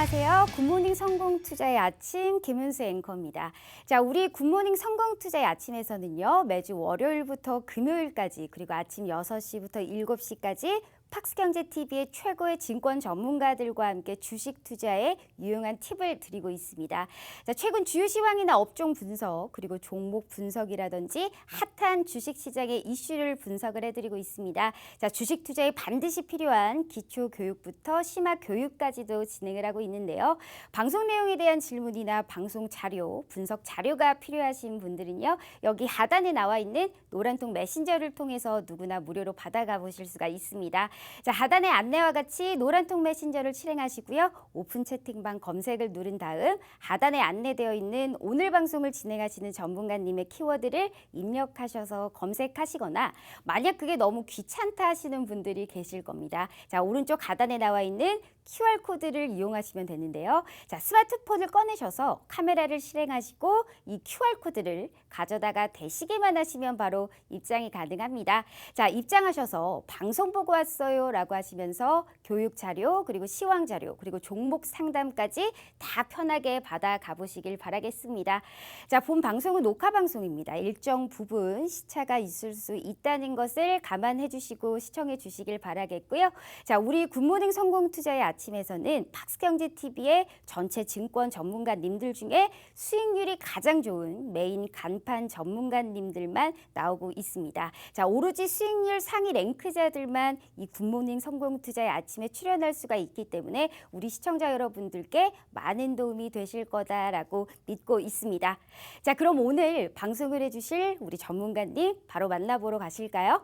안녕하세요. 굿모닝 성공투자의 아침 김은수 앵커입니다. 자, 우리 굿모닝 성공투자의 아침에서는요. 매주 월요일부터 금요일까지 그리고 아침 6시부터 7시까지 팍스경제TV의 최고의 증권 전문가들과 함께 주식 투자에 유용한 팁을 드리고 있습니다. 자, 최근 주요 시황이나 업종 분석 그리고 종목 분석이라든지 핫한 주식시장의 이슈를 분석을 해드리고 있습니다. 자, 주식 투자에 반드시 필요한 기초 교육부터 심화 교육까지도 진행을 하고 있는데요. 방송 내용에 대한 질문이나 방송 자료, 분석 자료가 필요하신 분들은요. 여기 하단에 나와 있는 노란통 메신저를 통해서 누구나 무료로 받아가 보실 수가 있습니다. 자, 하단의 안내와 같이 노란통 메신저를 실행하시고요. 오픈 채팅방 검색을 누른 다음 하단에 안내되어 있는 오늘 방송을 진행하시는 전문가님의 키워드를 입력하셔서 검색하시거나 만약 그게 너무 귀찮다 하시는 분들이 계실 겁니다. 자, 오른쪽 하단에 나와 있는 QR코드를 이용하시면 되는데요. 자, 스마트폰을 꺼내셔서 카메라를 실행하시고 이 QR코드를 가져다가 대시기만 하시면 바로 입장이 가능합니다. 자, 입장하셔서 방송 보고 왔어요 라고 하시면서 교육 자료 그리고 시황 자료 그리고 종목 상담까지 다 편하게 받아 가보시길 바라겠습니다. 자, 본 방송은 녹화 방송입니다. 일정 부분 시차가 있을 수 있다는 것을 감안해 주시고 시청해 주시길 바라겠고요. 자, 우리 굿모닝 성공투자의 아침에서는 팍스경제TV의 전체 증권 전문가님들 중에 수익률이 가장 좋은 메인 간판 전문가님들만 나오고 있습니다. 자, 오로지 수익률 상위 랭크자들만 이 굿모닝 성공투자의 아침에 출연할 수가 있기 때문에 우리 시청자 여러분들께 많은 도움이 되실 거다라고 믿고 있습니다. 자, 그럼 오늘 방송을 해주실 우리 전문가님 바로 만나보러 가실까요?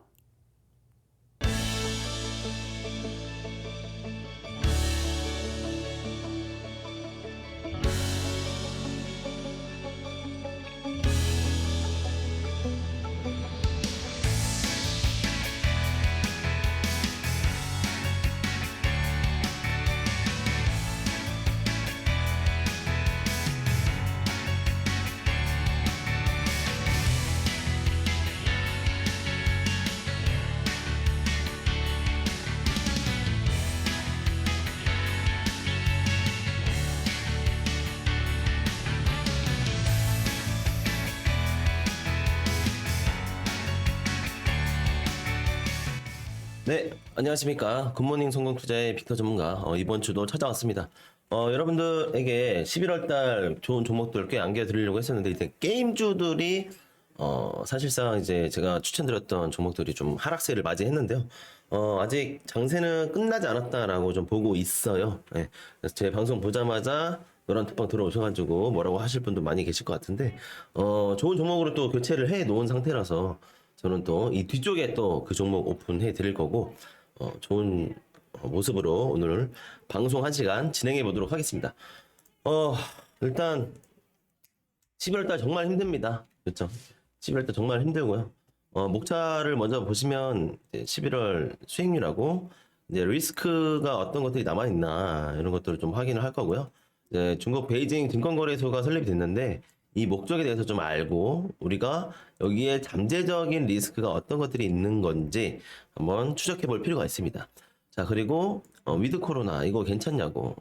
네, 안녕하십니까. 굿모닝 성공투자의 빅터 전문가 이번 주도 찾아왔습니다. 여러분들에게 11월 달 좋은 종목들 꽤 안겨드리려고 했었는데 이제 게임주들이 사실상 이제 제가 추천드렸던 종목들이 좀 하락세를 맞이했는데요. 아직 장세는 끝나지 않았다라고 좀 보고 있어요. 네, 그래서 제 방송 보자마자 노란 톡방 들어오셔가지고 뭐라고 하실 분도 많이 계실 것 같은데 좋은 종목으로 또 교체를 해 놓은 상태라서 저는 또 이 뒤쪽에 또 그 종목 오픈해 드릴 거고 좋은 모습으로 오늘 방송 1시간 진행해 보도록 하겠습니다. 일단 11월달 정말 힘듭니다. 그렇죠? 11월달 정말 힘들고요. 목차를 먼저 보시면 이제 11월 수익률하고 이제 리스크가 어떤 것들이 남아 있나 이런 것들을 좀 확인을 할 거고요. 이제 중국 베이징 증권거래소가 설립이 됐는데 이 목적에 대해서 좀 알고 우리가 여기에 잠재적인 리스크가 어떤 것들이 있는 건지 한번 추적해 볼 필요가 있습니다. 자, 그리고 위드 코로나 이거 괜찮냐고?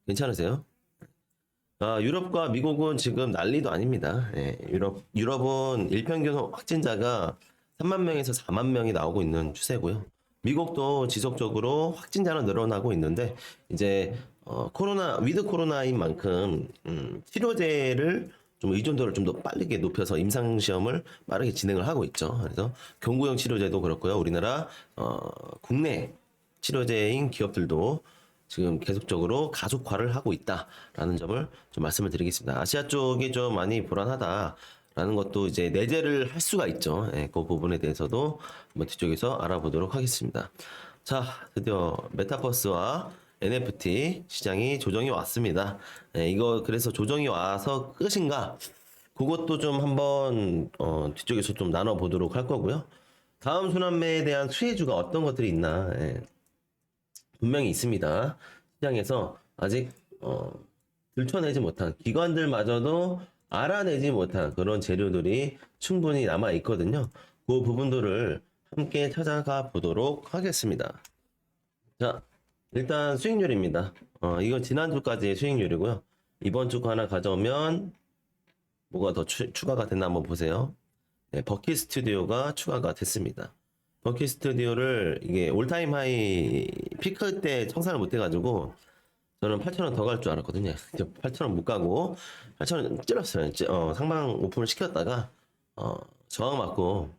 괜찮으세요? 유럽과 미국은 지금 난리도 아닙니다. 예, 유럽은 일평균 확진자가 3만 명에서 4만 명이 나오고 있는 추세고요. 미국도 지속적으로 확진자는 늘어나고 있는데 이제 위드 코로나인 만큼 치료제를 좀 의존도를 좀 더 빠르게 높여서 임상시험을 빠르게 진행을 하고 있죠. 그래서 경구용 치료제도 그렇고요. 우리나라 국내 치료제인 기업들도 지금 계속적으로 가속화를 하고 있다라는 점을 좀 말씀을 드리겠습니다. 아시아 쪽이 좀 많이 불안하다라는 것도 이제 내재를 할 수가 있죠. 예, 그 부분에 대해서도 한번 뒤쪽에서 알아보도록 하겠습니다. 자, 드디어 메타버스와 NFT 시장이 조정이 왔습니다. 네, 이거 그래서 조정이 와서 끝인가? 그것도 좀 한번 뒤쪽에서 좀 나눠보도록 할 거고요. 다음 순환매에 대한 수혜주가 어떤 것들이 있나? 예, 분명히 있습니다. 시장에서 아직 들춰내지 못한 기관들마저도 알아내지 못한 그런 재료들이 충분히 남아 있거든요. 그 부분들을 함께 찾아가 보도록 하겠습니다. 자, 일단 수익률입니다. 이건 지난주까지의 수익률이고요. 이번 주 거 하나 가져오면 뭐가 더 추가가 됐나 한번 보세요. 네, 버킷 스튜디오가 추가가 됐습니다. 버킷 스튜디오를 이게 올타임 하이 피크 때 청산을 못 해가지고 저는 8,000원 더 갈 줄 알았거든요. 8,000원 못 가고 8,000원 찔렀어요. 상방 오픈을 시켰다가 저항 맞고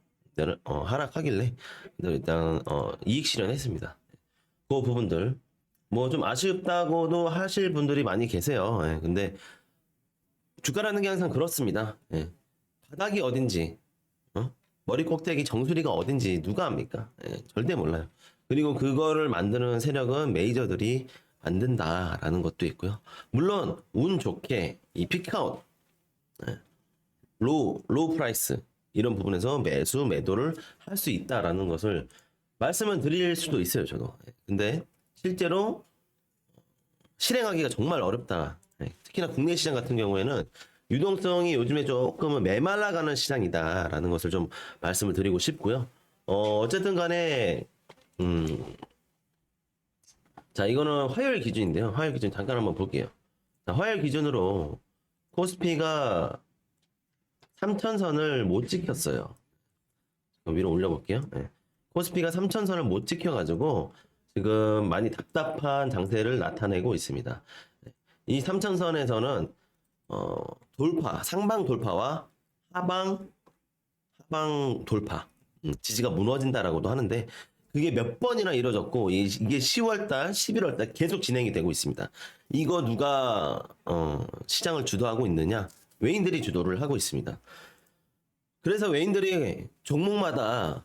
하락하길래 일단 이익 실현했습니다. 그 부분들 뭐 좀 아쉽다고도 하실 분들이 많이 계세요. 예, 근데 주가라는 게 항상 그렇습니다. 예. 바닥이 어딘지 머리 꼭대기 정수리가 어딘지 누가 압니까? 예, 절대 몰라요. 그리고 그거를 만드는 세력은 메이저들이 만든다라는 것도 있고요. 물론 운 좋게 이 피크아웃, 로우 프라이스 이런 부분에서 매수 매도를 할 수 있다라는 것을 말씀을 드릴 수도 있어요, 저도. 근데 실제로 실행하기가 정말 어렵다. 특히나 국내 시장 같은 경우에는 유동성이 요즘에 조금은 메말라가는 시장이다라는 것을 좀 말씀을 드리고 싶고요. 어쨌든 간에 자, 이거는 화요일 기준인데요. 화요일 기준 잠깐 한번 볼게요. 자, 화요일 기준으로 코스피가 3천선을 못 지켰어요. 위로 올려볼게요. 네. 코스피가 3천선을 못 지켜가지고 지금 많이 답답한 장세를 나타내고 있습니다. 이 3천선에서는 돌파, 상방 돌파와 하방 돌파, 지지가 무너진다라고도 하는데 그게 몇 번이나 이뤄졌고 이게 10월달, 11월달 계속 진행이 되고 있습니다. 이거 누가 시장을 주도하고 있느냐? 외인들이 주도를 하고 있습니다. 그래서 외인들이 종목마다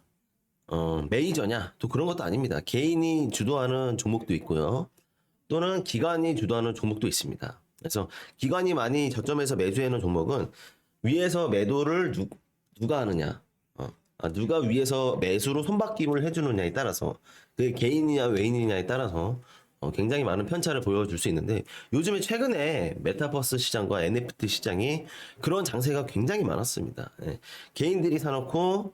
메이저냐? 또 그런 것도 아닙니다. 개인이 주도하는 종목도 있고요. 또는 기관이 주도하는 종목도 있습니다. 그래서 기관이 많이 저점에서 매수해놓은 종목은 위에서 매도를 누가 하느냐, 누가 위에서 매수로 손바뀜을 해주느냐에 따라서 그 개인이냐 외인이냐에 따라서 굉장히 많은 편차를 보여줄 수 있는데 요즘에 최근에 메타버스 시장과 NFT 시장이 그런 장세가 굉장히 많았습니다. 예. 개인들이 사놓고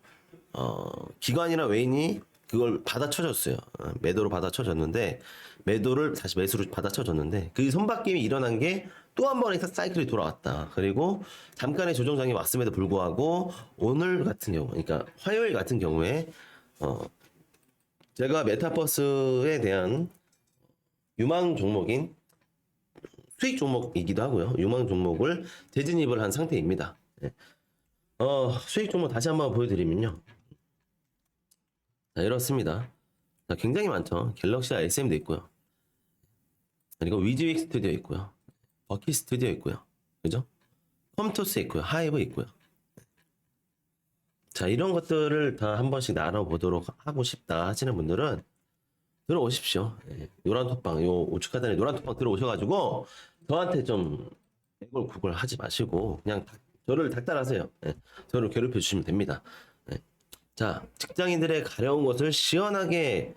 기관이나 외인이 그걸 받아쳐줬어요. 매도로 받아쳐줬는데 매도를 다시 매수로 받아쳐줬는데 그 손바뀜이 일어난 게 또 한 번의 사이클이 돌아왔다. 그리고 잠깐의 조정장이 왔음에도 불구하고 오늘 같은 경우, 그러니까 화요일 같은 경우에 제가 메타버스에 대한 유망 종목인 수익 종목이기도 하고요. 유망 종목을 재진입을 한 상태입니다. 네. 수익 종목 다시 한번 보여드리면요. 자, 이렇습니다. 자, 굉장히 많죠. 갤럭시와 SM도 있고요. 그리고 위즈윅 스튜디오 있고요. 버킷 스튜디오 있고요. 그죠? 컴투스 있고요. 하이브 있고요. 자, 이런 것들을 다 한 번씩 나눠보도록 하고 싶다 하시는 분들은 들어오십시오. 예. 노란톡방, 요 우측 하단에 노란톡방 들어오셔가지고 저한테 좀 애걸구걸 하지 마시고 그냥 저를 닥달하세요. 예. 저를 괴롭혀 주시면 됩니다. 예. 자, 직장인들의 가려운 것을 시원하게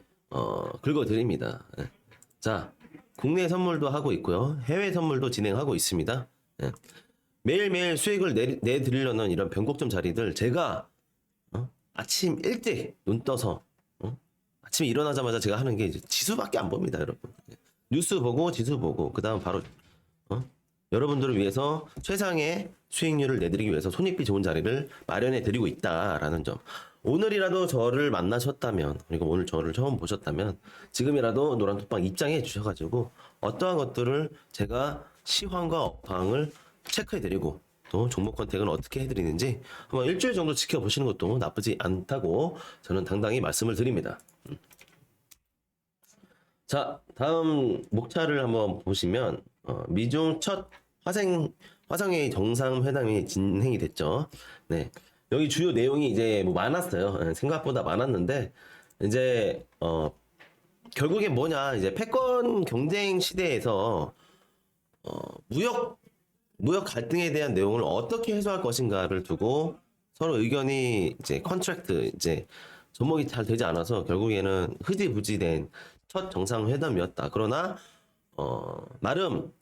긁어드립니다. 예. 자, 국내 선물도 하고 있고요. 해외 선물도 진행하고 있습니다. 예. 매일매일 수익을 내드리려는 이런 변곡점 자리들 제가 아침 일찍 눈 떠서 아침에 일어나자마자 제가 하는 게 이제 지수밖에 안 봅니다, 여러분. 예. 뉴스 보고 지수 보고 그다음 바로 여러분들을 위해서 최상의 수익률을 내드리기 위해서 손익비 좋은 자리를 마련해 드리고 있다라는 점. 오늘이라도 저를 만나셨다면, 그리고 오늘 저를 처음 보셨다면 지금이라도 노란톡방 입장해 주셔가지고 어떠한 것들을 제가 시황과 업황을 체크해 드리고 또 종목 컨택은 어떻게 해드리는지 한번 일주일 정도 지켜보시는 것도 나쁘지 않다고 저는 당당히 말씀을 드립니다. 자, 다음 목차를 한번 보시면 미중 첫 화성회의 정상회담이 진행이 됐죠. 네, 여기 주요 내용이 이제 뭐 많았어요. 생각보다 많았는데 이제 결국에 뭐냐, 이제 패권 경쟁 시대에서 무역 갈등에 대한 내용을 어떻게 해소할 것인가를 두고 서로 의견이 이제 컨트랙트 이제 접목이 잘 되지 않아서 결국에는 흐지부지된 첫 정상회담이었다. 그러나 나름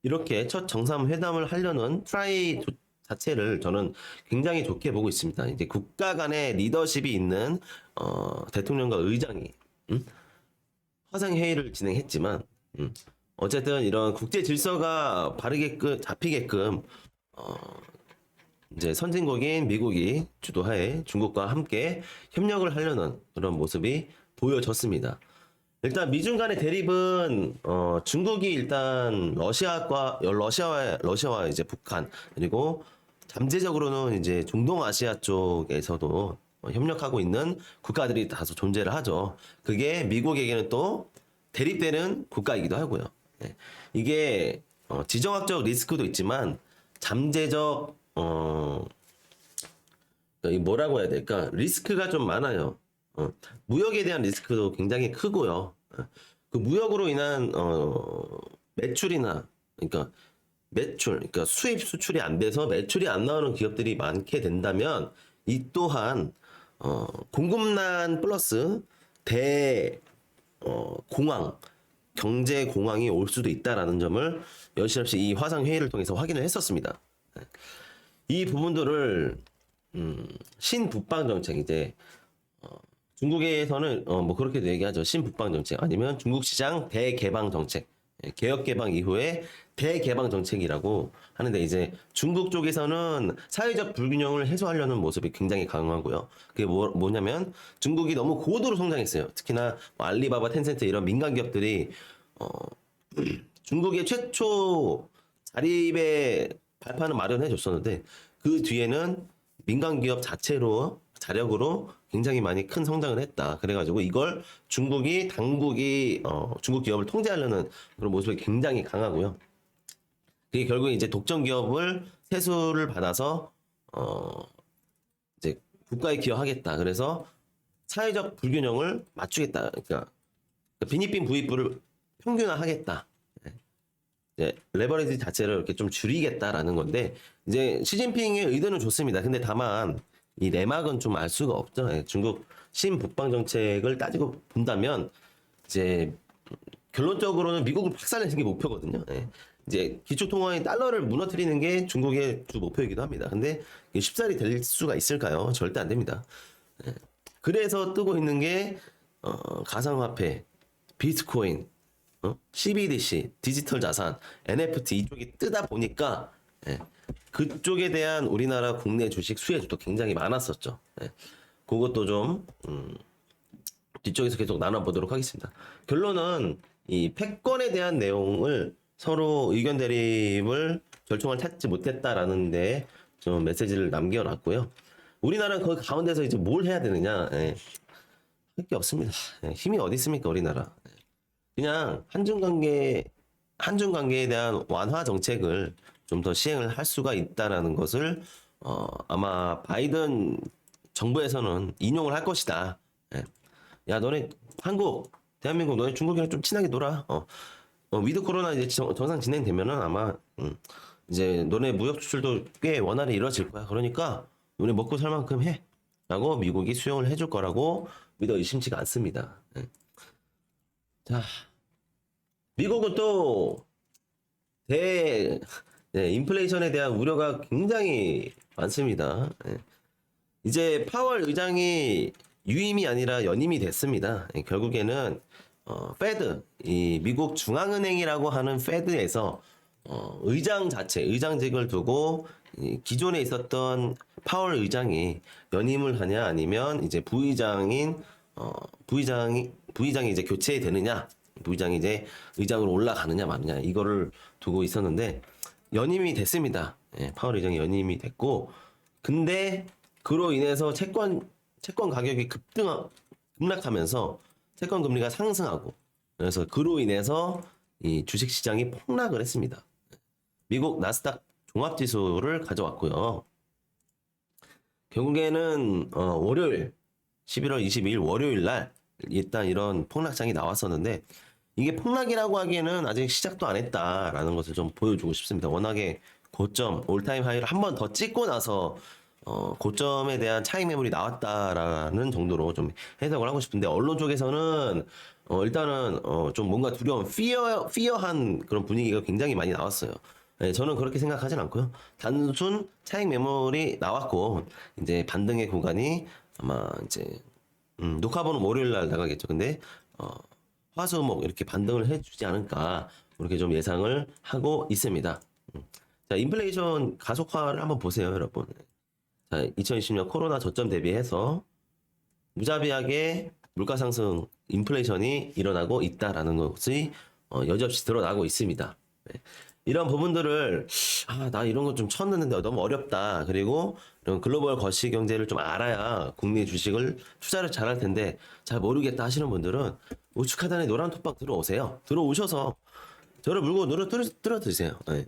이렇게 첫 정상회담을 하려는 트라이 자체를 저는 굉장히 좋게 보고 있습니다. 이제 국가 간의 리더십이 있는 대통령과 의장이 화상 회의를 진행했지만 어쨌든 이런 국제 질서가 바르게끔 잡히게끔 이제 선진국인 미국이 주도하에 중국과 함께 협력을 하려는 그런 모습이 보여졌습니다. 일단 미중 간의 대립은 중국이 일단 러시아와 이제 북한 그리고 잠재적으로는 이제 중동아시아 쪽에서도 협력하고 있는 국가들이 다소 존재를 하죠. 그게 미국에게는 또 대립되는 국가이기도 하고요. 예. 이게 지정학적 리스크도 있지만 잠재적 이 뭐라고 해야 될까? 리스크가 좀 많아요. 무역에 대한 리스크도 굉장히 크고요. 그 무역으로 인한 매출이나 그러니까 그러니까 수입 수출이 안 돼서 매출이 안 나오는 기업들이 많게 된다면 이 또한 공급난 플러스 대 공황 경제 공황이 올 수도 있다라는 점을 여실없이 이 화상 회의를 통해서 확인을 했었습니다. 이 부분들을 신북방 정책 이제 중국에서는 뭐 그렇게도 얘기하죠. 신북방 정책 아니면 중국 시장 대개방 정책, 개혁 개방 이후에 대개방 정책이라고 하는데 이제 중국 쪽에서는 사회적 불균형을 해소하려는 모습이 굉장히 강하고요. 그게 뭐냐면 중국이 너무 고도로 성장했어요. 특히나 뭐 알리바바, 텐센트 이런 민간 기업들이 중국의 최초 자립의 발판을 마련해 줬었는데 그 뒤에는 민간 기업 자력으로 굉장히 많이 큰 성장을 했다. 그래가지고 이걸 당국이 중국 기업을 통제하려는 그런 모습이 굉장히 강하고요. 그게 결국 이제 독점 기업을 세수를 받아서 이제 국가에 기여하겠다. 그래서 사회적 불균형을 맞추겠다. 그러니까 빈익빈 부익부를 평균화하겠다. 이제 레버리지 자체를 이렇게 좀 줄이겠다라는 건데 이제 시진핑의 의도는 좋습니다. 근데 다만 이 내막은 좀 알 수가 없죠. 중국 신북방 정책을 따지고 본다면 이제 결론적으로는 미국을 박살내는 게 목표거든요. 이제 기축통화인 달러를 무너뜨리는 게 중국의 주 목표이기도 합니다. 근데 이게 쉽사리 될 수가 있을까요? 절대 안 됩니다. 그래서 뜨고 있는 게 가상화폐, 비트코인, CBDC, 디지털 자산, NFT 이쪽이 뜨다 보니까 그쪽에 대한 우리나라 국내 주식 수혜주도 굉장히 많았었죠. 그것도 좀 뒤쪽에서 계속 나눠보도록 하겠습니다. 결론은 이 패권에 대한 내용을 서로 의견 대립을 절충을 찾지 못했다라는 데 좀 메시지를 남겨놨고요. 우리나라는 거기 가운데서 이제 뭘 해야 되느냐? 할 게 없습니다. 힘이 어디 있습니까, 우리나라? 그냥 한중 관계에 대한 완화 정책을 좀 더 시행을 할 수가 있다라는 것을 아마 바이든 정부에서는 인용을 할 것이다. 야, 너네 대한민국 너네 중국이랑 좀 친하게 놀아. 위드 코로나 이제 정상 진행되면은 아마 이제 너네 무역 수출도 꽤 원활히 이루어질 거야. 그러니까 너네 먹고 살 만큼 해. 라고 미국이 수용을 해줄 거라고 믿어 의심치가 않습니다. 자, 미국은 또 인플레이션에 대한 우려가 굉장히 많습니다. 이제 파월 의장이 유임이 아니라 연임이 됐습니다. 결국에는 페드, 미국 중앙은행이라고 하는 페드에서 의장직을 두고 기존에 있었던 파월 의장이 연임을 하냐 아니면 이제 부의장이 이제 교체되느냐, 부의장이 이제 의장으로 올라가느냐 마느냐 이거를 두고 있었는데 연임이 됐습니다. 파월 의장이 연임이 됐고 근데 그로 인해서 채권 가격이 급락하면서 채권 금리가 상승하고 그래서 그로 인해서 이 주식 시장이 폭락을 했습니다. 미국 나스닥 종합지수를 가져왔고요. 결국에는 월요일 11월 22일 월요일 날 일단 이런 폭락장이 나왔었는데 이게 폭락이라고 하기에는 아직 시작도 안 했다라는 것을 좀 보여주고 싶습니다. 워낙에 고점 올타임 하이를 한 번 더 찍고 나서 고점에 대한 차익 매물이 나왔다라는 정도로 좀 해석을 하고 싶은데 언론 쪽에서는 일단은 좀 뭔가 두려운 피어한 그런 분위기가 굉장히 많이 나왔어요. 저는 그렇게 생각하진 않고요. 단순 차익 매물이 나왔고 이제 반등의 구간이 아마 이제 녹화보는 월요일 날 나가겠죠. 근데 화수목 이렇게 반등을 해주지 않을까 그렇게 좀 예상을 하고 있습니다. 자, 인플레이션 가속화를 한번 보세요, 여러분. 자, 2020년 코로나 저점 대비해서 무자비하게 물가 상승, 인플레이션이 일어나고 있다라는 것이 여지없이 드러나고 있습니다. 네. 이런 부분들을 나 이런 거 좀 처음 듣는데 너무 어렵다. 그리고 이런 글로벌 거시 경제를 좀 알아야 국내 주식을 투자를 잘할 텐데 잘 모르겠다 하시는 분들은 우측 하단에 노란 톡방 들어오세요. 들어오셔서 저를 물고 들어드세요. 네.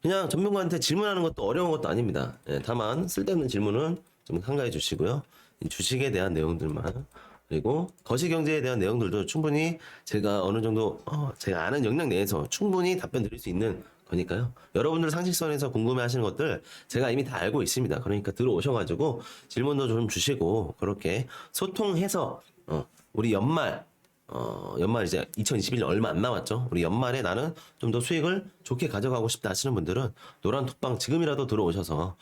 그냥 전문가한테 질문하는 것도 어려운 것도 아닙니다. 예, 다만 쓸데없는 질문은 좀 삼가해 주시고요. 이 주식에 대한 내용들만 그리고 거시경제에 대한 내용들도 충분히 제가 어느 정도 제가 아는 역량 내에서 충분히 답변 드릴 수 있는 거니까요. 여러분들 상식선에서 궁금해하시는 것들 제가 이미 다 알고 있습니다. 그러니까 들어오셔가지고 질문도 좀 주시고 그렇게 소통해서 우리 연말 이제 2021년 얼마 안 남았죠. 우리 연말에 나는 좀 더 수익을 좋게 가져가고 싶다 하시는 분들은 노란 톡방 지금이라도 들어오셔서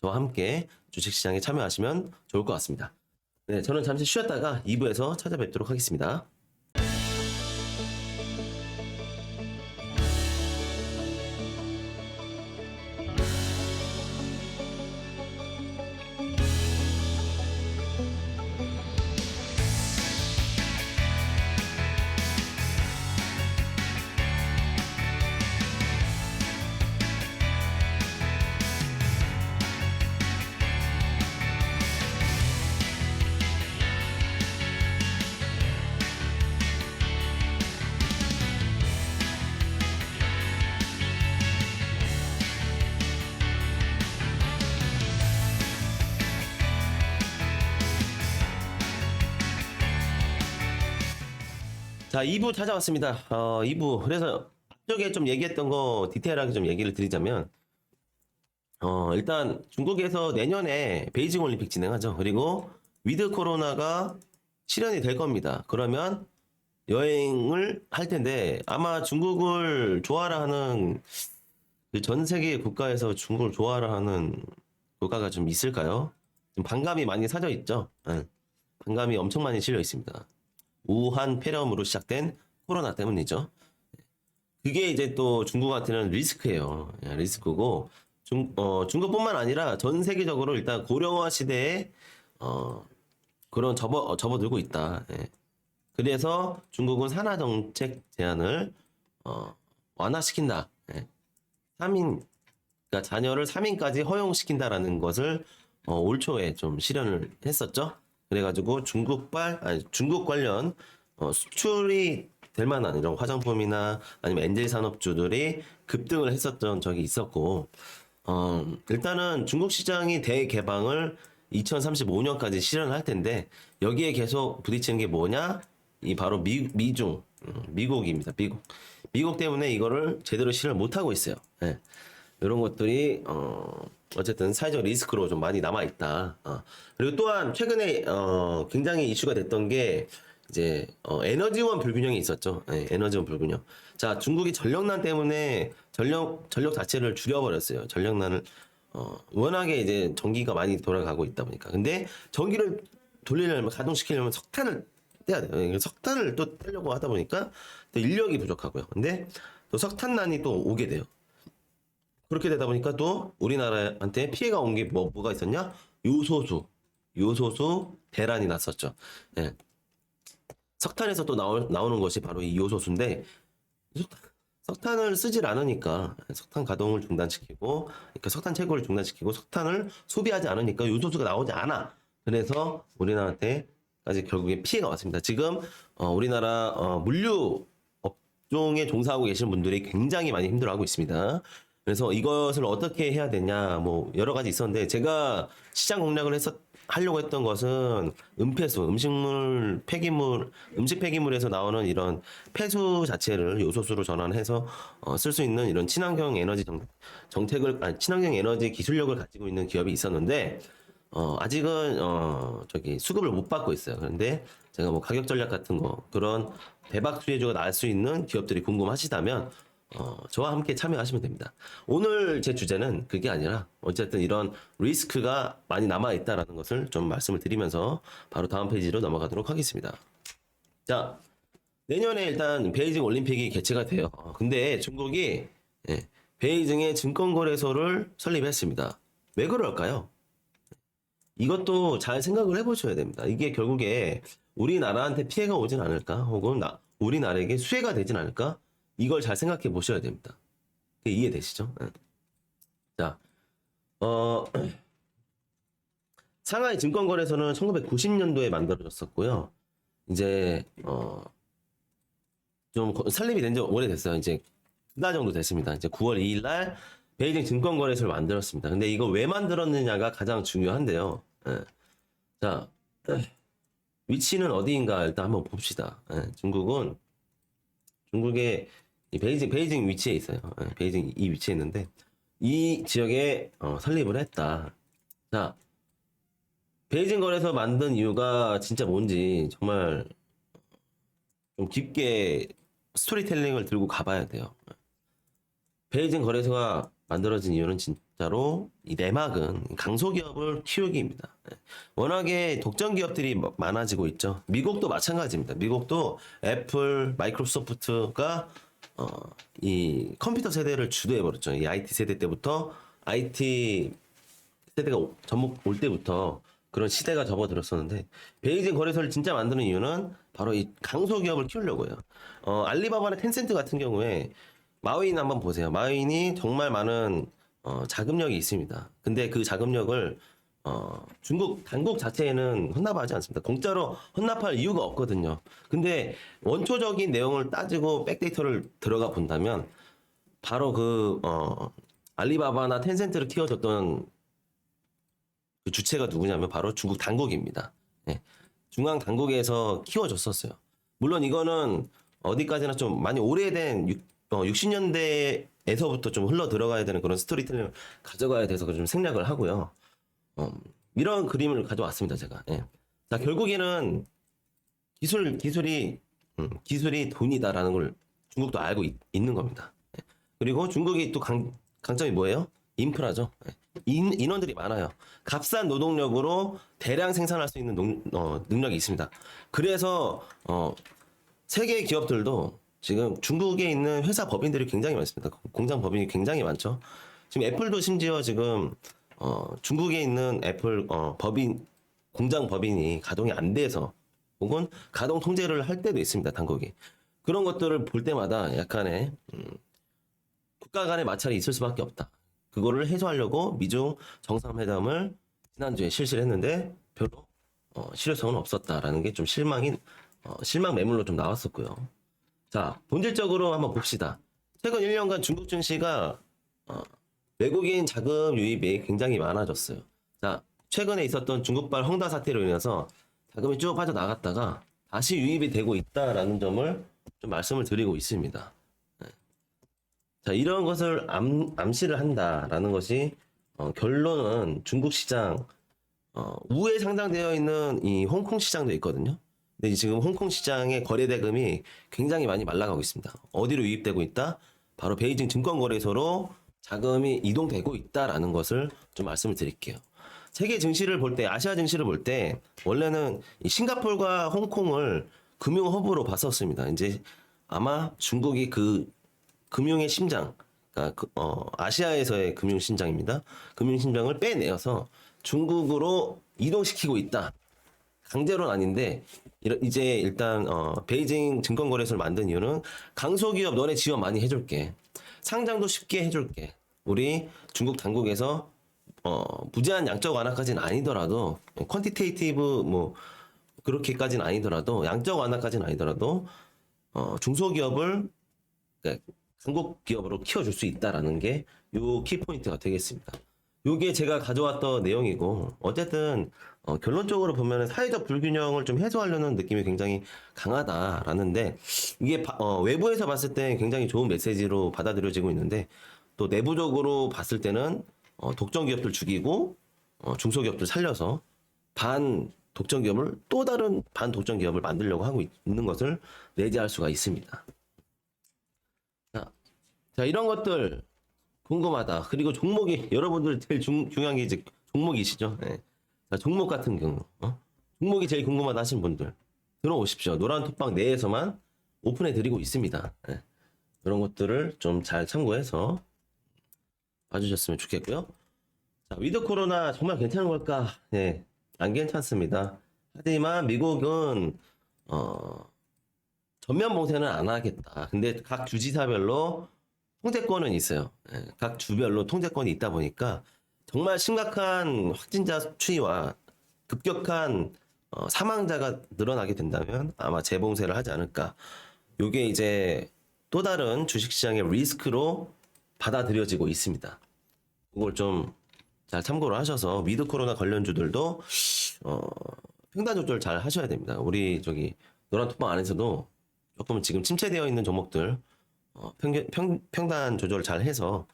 저와 함께 주식시장에 참여하시면 좋을 것 같습니다. 네, 저는 잠시 쉬었다가 2부에서 찾아뵙도록 하겠습니다. 자, 2부 찾아왔습니다. 2부. 그래서 앞쪽에 좀 얘기했던 거 디테일하게 좀 얘기를 드리자면, 일단 중국에서 내년에 베이징 올림픽 진행하죠. 그리고 위드 코로나가 실현이 될 겁니다. 그러면 여행을 할 텐데, 아마 중국을 좋아라 하는, 그전 세계 국가에서 중국을 좋아라 하는 국가가 좀 있을까요? 지금 반감이 많이 사져 있죠. 응. 반감이 엄청 많이 실려 있습니다. 우한 폐렴으로 시작된 코로나 때문이죠. 그게 이제 또 중국한테는 리스크예요. 예, 리스크고 중국뿐만 아니라 전 세계적으로 일단 고령화 시대에 그런 접어들고 있다. 예. 그래서 중국은 산하 정책 제한을 완화시킨다. 예. 3인 그러니까 자녀를 3인까지 허용시킨다라는 것을 올 초에 좀 실현을 했었죠. 그래가지고 중국 관련 수출이 될 만한 이런 화장품이나 아니면 엔젤 산업주들이 급등을 했었던 적이 있었고, 일단은 중국 시장이 대개방을 2035년까지 실현할 텐데, 여기에 계속 부딪히는 게 뭐냐? 이 바로 미국입니다. 미국 때문에 이거를 제대로 실현 못하고 있어요. 예. 이런 것들이 어쨌든 사회적 리스크로 좀 많이 남아 있다. 그리고 또한 최근에 굉장히 이슈가 됐던 게 이제 에너지원 불균형이 있었죠. 네, 에너지원 불균형. 자, 중국이 전력난 때문에 전력 자체를 줄여버렸어요. 전력난을 워낙에 이제 전기가 많이 돌아가고 있다 보니까. 근데 전기를 돌리려면 가동시키려면 석탄을 떼야 돼요. 석탄을 또 떼려고 하다 보니까 또 인력이 부족하고요. 근데 또 석탄난이 또 오게 돼요. 그렇게 되다 보니까 또 우리나라한테 피해가 온 게 뭐가 있었냐? 요소수 대란이 났었죠. 예. 석탄에서 또 나오는 것이 바로 이 요소수인데 석탄을 쓰질 않으니까 석탄 가동을 중단시키고 그러니까 석탄 채굴을 중단시키고 석탄을 소비하지 않으니까 요소수가 나오지 않아. 그래서 우리나라한테까지 결국에 피해가 왔습니다. 지금 우리나라 물류 업종에 종사하고 계시는 분들이 굉장히 많이 힘들어하고 있습니다. 그래서 이것을 어떻게 해야 되냐, 뭐, 여러 가지 있었는데, 제가 시장 공략을 하려고 했던 것은 음폐수, 음식 폐기물에서 나오는 이런 폐수 자체를 요소수로 전환해서 쓸 수 있는 이런 친환경 에너지 친환경 에너지 기술력을 가지고 있는 기업이 있었는데, 아직은, 수급을 못 받고 있어요. 그런데 제가 뭐 가격 전략 같은 거, 그런 대박 수혜주가 나올 수 있는 기업들이 궁금하시다면, 저와 함께 참여하시면 됩니다. 오늘 제 주제는 그게 아니라 어쨌든 이런 리스크가 많이 남아있다라는 것을 좀 말씀을 드리면서 바로 다음 페이지로 넘어가도록 하겠습니다. 자, 내년에 일단 베이징 올림픽이 개최가 돼요. 근데 중국이 예, 베이징에 증권거래소를 설립했습니다. 왜 그럴까요? 이것도 잘 생각을 해보셔야 됩니다. 이게 결국에 우리나라한테 피해가 오진 않을까? 혹은 우리나라에게 수혜가 되진 않을까? 이걸 잘 생각해 보셔야 됩니다. 이해되시죠? 예. 자, 어, 상하이 증권거래소는 1990년도에 만들어졌었고요. 이제, 좀 설립이 된 지 오래됐어요. 이제 두 달 정도 됐습니다. 이제 9월 2일 날 베이징 증권거래소를 만들었습니다. 근데 이거 왜 만들었느냐가 가장 중요한데요. 예. 자, 위치는 어디인가 일단 한번 봅시다. 예. 중국의 이 베이징 위치에 있어요. 예. 베이징 이 위치에 있는데 이 지역에 설립을 했다. 자, 베이징 거래소 만든 이유가 진짜 뭔지 정말 좀 깊게 스토리텔링을 들고 가봐야 돼요. 베이징 거래소가 만들어진 이유는 진짜로 이 내막은 강소기업을 키우기입니다. 워낙에 독점 기업들이 많아지고 있죠. 미국도 마찬가지입니다. 미국도 애플, 마이크로소프트가 이 컴퓨터 세대를 주도해버렸죠. 이 IT 세대 때부터 IT 세대가 전국 올 때부터 그런 시대가 접어들었었는데 베이징 거래소를 진짜 만드는 이유는 바로 이 강소기업을 키우려고요. 알리바바나 텐센트 같은 경우에 마윈 한번 보세요. 마윈이 정말 많은 자금력이 있습니다. 근데 그 자금력을 중국 당국 자체에는 헌납하지 않습니다. 공짜로 헌납할 이유가 없거든요. 근데 원초적인 내용을 따지고 백데이터를 들어가 본다면 바로 알리바바나 텐센트를 키워줬던 그 주체가 누구냐면 바로 중국 당국입니다. 예. 중앙 당국에서 키워줬었어요. 물론 이거는 어디까지나 좀 많이 오래된 60년대에서부터 좀 흘러 들어가야 되는 그런 스토리텔링을 가져가야 돼서 좀 생략을 하고요. 이런 그림을 가져왔습니다, 제가. 예. 자, 결국에는 기술이 돈이다라는 걸 중국도 알고 있는 겁니다. 예. 그리고 중국이 또 강점이 뭐예요? 인프라죠. 예. 인원들이 많아요. 값싼 노동력으로 대량 생산할 수 있는 능력이 있습니다. 그래서 세계 기업들도 지금 중국에 있는 회사 법인들이 굉장히 많습니다. 공장 법인이 굉장히 많죠. 지금 애플도 심지어 지금 중국에 있는 애플 공장 법인이 가동이 안 돼서 혹은 가동 통제를 할 때도 있습니다. 당국이. 그런 것들을 볼 때마다 약간의 국가 간의 마찰이 있을 수밖에 없다. 그거를 해소하려고 미중 정상회담을 지난주에 실시를 했는데 별로 실효성은 없었다라는 게 좀 실망 매물로 좀 나왔었고요. 자, 본질적으로 한번 봅시다. 최근 1년간 중국 증시가 외국인 자금 유입이 굉장히 많아졌어요. 자, 최근에 있었던 중국발 헝다 사태로 인해서 자금이 쭉 빠져나갔다가 다시 유입이 되고 있다라는 점을 좀 말씀을 드리고 있습니다. 자, 이런 것을 암시를 한다라는 것이 결론은 중국 시장 우에 상장되어 있는 이 홍콩 시장도 있거든요. 근데 지금 홍콩 시장의 거래 대금이 굉장히 많이 말라가고 있습니다. 어디로 유입되고 있다? 바로 베이징 증권거래소로 자금이 이동되고 있다라는 것을 좀 말씀을 드릴게요. 세계 증시를 볼 때, 아시아 증시를 볼 때 원래는 이 싱가포르와 홍콩을 금융 허브로 봤었습니다. 이제 아마 중국이 그 금융의 심장, 그러니까 아시아에서의 금융 심장입니다. 금융 심장을 빼내어서 중국으로 이동시키고 있다. 강제로는 아닌데 이제 일단 베이징 증권거래소를 만든 이유는 강소기업 너네 지원 많이 해줄게. 상장도 쉽게 해줄게. 우리 중국 당국에서 무제한 양적 완화까지는 아니더라도 퀀티테이티브 뭐 그렇게까지는 아니더라도 양적 완화까지는 아니더라도 중소기업을 그러니까 한국 기업으로 키워줄 수 있다라는 게 요 키포인트가 되겠습니다. 요게 제가 가져왔던 내용이고 어쨌든 결론적으로 보면 사회적 불균형을 좀 해소하려는 느낌이 굉장히 강하다라는데 이게 외부에서 봤을 때 굉장히 좋은 메시지로 받아들여지고 있는데 또 내부적으로 봤을 때는 독점 기업들 죽이고 중소기업들 살려서 반 독점 기업을 또 다른 반 독점 기업을 만들려고 하고 있는 것을 내재할 수가 있습니다. 자, 이런 것들 궁금하다. 그리고 종목이 여러분들 제일 중요한 게 이제 종목이시죠. 네. 자, 종목 같은 경우 종목이 제일 궁금하다 하신 분들 들어오십시오. 노란 톡방 내에서만 오픈해 드리고 있습니다. 예. 그런 것들을 좀 잘 참고해서 봐주셨으면 좋겠고요. 자, 위드 코로나 정말 괜찮은 걸까? 네, 안 괜찮습니다. 하지만 미국은 전면 봉쇄는 안 하겠다. 근데 각 주지사별로 통제권은 있어요. 예, 각 주별로 통제권이 있다 보니까 정말 심각한 확진자 추이와 급격한 사망자가 늘어나게 된다면 아마 재봉쇄를 하지 않을까. 요게 이제 또 다른 주식시장의 리스크로 받아들여지고 있습니다. 그걸 좀 잘 참고를 하셔서 위드 코로나 관련주들도 평단 조절 잘 하셔야 됩니다. 우리 저기 노란 톡방 안에서도 조금 지금 침체되어 있는 종목들 평단 조절 잘 해서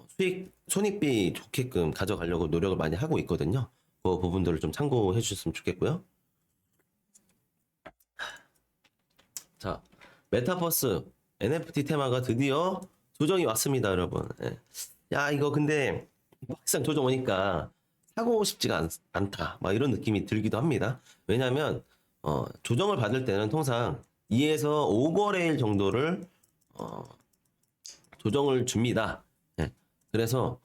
수익 손익비 좋게끔 가져가려고 노력을 많이 하고 있거든요. 그 부분들을 좀 참고해 주셨으면 좋겠고요. 자, 메타버스 NFT 테마가 드디어 조정이 왔습니다, 여러분. 예. 야, 이거 근데 막상 조정 오니까 사고 싶지가 않다. 막 이런 느낌이 들기도 합니다. 왜냐하면 조정을 받을 때는 통상 2에서 5거래일 정도를 조정을 줍니다. 예. 그래서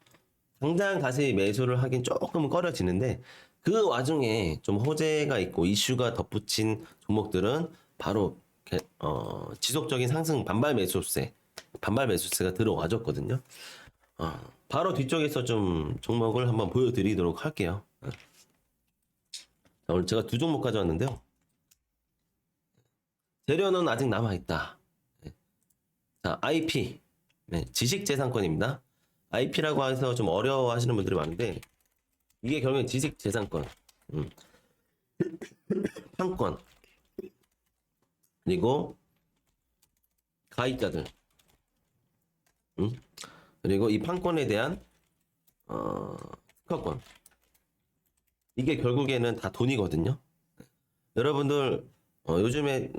당장 가서 매수를 하긴 조금 꺼려지는데 그 와중에 좀 호재가 있고 이슈가 덧붙인 종목들은 바로 지속적인 상승 반발 매수세가 들어와줬거든요. 바로 뒤쪽에서 좀 종목을 한번 보여드리도록 할게요. 자, 오늘 제가 두 종목 가져왔는데요. 재료는 아직 남아있다. 자, IP. 네, 지식재산권입니다. IP라고 해서 좀 어려워하시는 분들이 많은데, 이게 결국엔 지식재산권, 판권, 그리고 가입자들, 그리고 이 판권에 대한 특허권. 이게 결국에는 다 돈이거든요. 여러분들 요즘에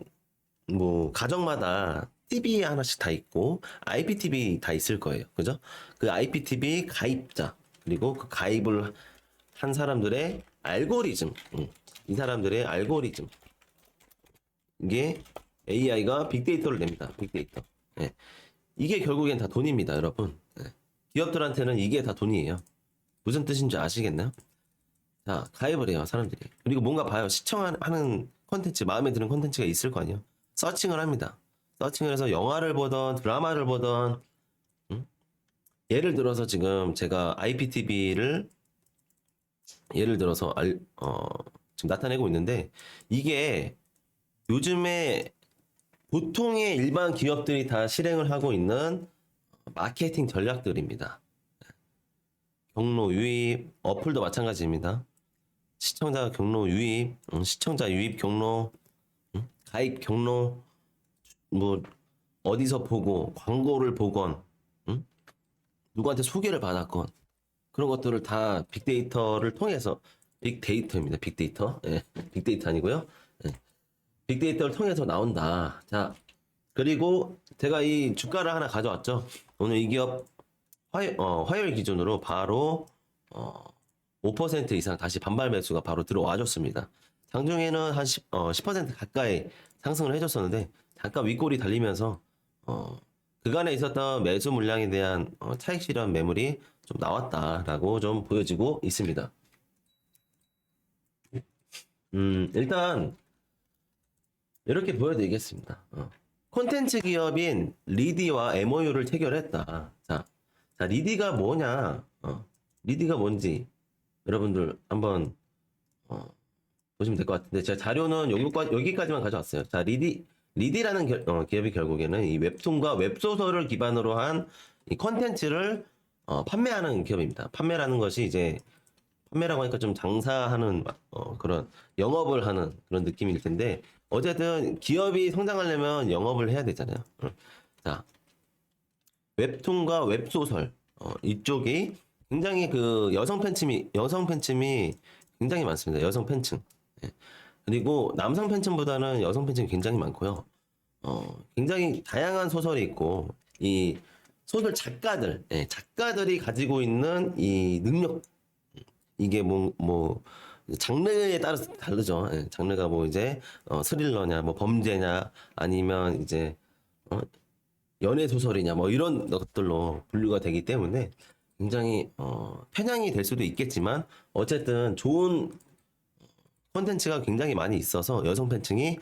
뭐 가정마다 TV 하나씩 다 있고 IPTV 다 있을 거예요. 그죠? 그 IPTV 가입자 그리고 그 가입을 한 사람들의 알고리즘, 이 사람들의 알고리즘 이게 AI가 빅데이터를 냅니다. 빅데이터. 예. 이게 결국엔 다 돈입니다, 여러분. 예. 기업들한테는 이게 다 돈이에요. 무슨 뜻인지 아시겠나요? 자, 가입을 해요, 사람들이. 그리고 뭔가 봐요. 시청하는 콘텐츠, 마음에 드는 콘텐츠가 있을 거 아니에요? 서칭을 합니다. 서칭을 해서 영화를 보던, 드라마를 보던, 예를 들어서 지금 제가 IPTV를 예를 들어서 지금 나타내고 있는데, 이게 요즘에 보통의 일반 기업들이 다 실행을 하고 있는 마케팅 전략들입니다. 경로 유입, 어플도 마찬가지입니다. 시청자 경로 유입, 시청자 유입 경로, 가입 경로, 뭐 어디서 보고 광고를 보건, 누구한테 소개를 받았건 그런 것들을 다 빅데이터를 통해서 빅데이터입니다. 빅데이터, 예, 빅데이터 아니고요. 예. 빅데이터를 통해서 나온다. 자, 그리고 제가 이 주가를 하나 가져왔죠. 오늘 이 기업 화요일 기준으로 바로 5% 이상 다시 반발 매수가 바로 들어와줬습니다. 장중에는 한 10% 가까이 상승을 해줬었는데 잠깐 윗골이 달리면서 그간에 있었던 매수 물량에 대한 차익 실현 매물이 좀 나왔다라고 좀 보여지고 있습니다. 일단 이렇게 보여드리겠습니다. 콘텐츠 기업인 리디와 MOU를 체결했다. 자, 리디가 뭐냐? 리디가 뭔지 여러분들 한번 보시면 될 것 같은데 제가 자료는 여기까지만 가져왔어요. 자, 리디라는 기업이 결국에는 이 웹툰과 웹소설을 기반으로 한 이 콘텐츠를 판매하는 기업입니다. 판매라는 것이 이제 판매라고 하니까 좀 장사하는 그런 영업을 하는 그런 느낌일 텐데 어쨌든 기업이 성장하려면 영업을 해야 되잖아요. 자, 웹툰과 웹소설 이쪽이 굉장히 그 여성 팬층이 굉장히 많습니다. 여성 팬층. 예. 그리고 남성 팬층보다는 여성 팬층이 굉장히 많고요. 굉장히 다양한 소설이 있고 이 소설 작가들이 가지고 있는 이 능력 이게 장르에 따라서 다르죠. 예, 장르가 뭐 이제 스릴러냐, 뭐 범죄냐, 아니면 이제 연애 소설이냐, 뭐 이런 것들로 분류가 되기 때문에 굉장히 편향이 될 수도 있겠지만 어쨌든 좋은 콘텐츠가 굉장히 많이 있어서 여성 팬층이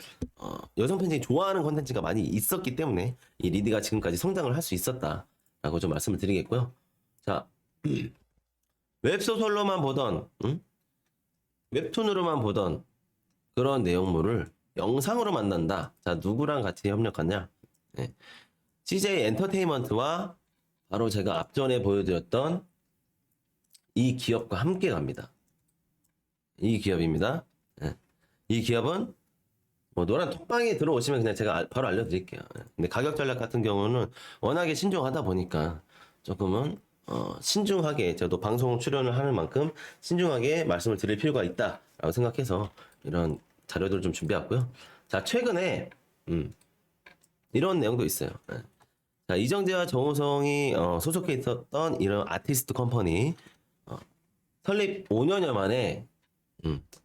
좋아하는 콘텐츠가 많이 있었기 때문에 이 리드가 지금까지 성장을 할 수 있었다라고 좀 말씀을 드리겠고요. 자, 웹소설로만 보던, 웹툰으로만 보던 그런 내용물을 영상으로 만든다. 자, 누구랑 같이 협력하냐? 네. CJ 엔터테인먼트와 바로 제가 앞전에 보여드렸던 이 기업과 함께 갑니다. 이 기업입니다. 네. 이 기업은 뭐 노란 톡방에 들어오시면 그냥 제가 바로 알려드릴게요. 네. 근데 가격 전략 같은 경우는 워낙에 신중하다 보니까 조금은 신중하게 저도 방송 출연을 하는 만큼 신중하게 말씀을 드릴 필요가 있다라고 생각해서 이런 자료들을 좀 준비했고요. 자, 최근에 이런 내용도 있어요. 네. 자, 이정재와 정우성이 소속해 있었던 이런 아티스트 컴퍼니 설립 5년여 만에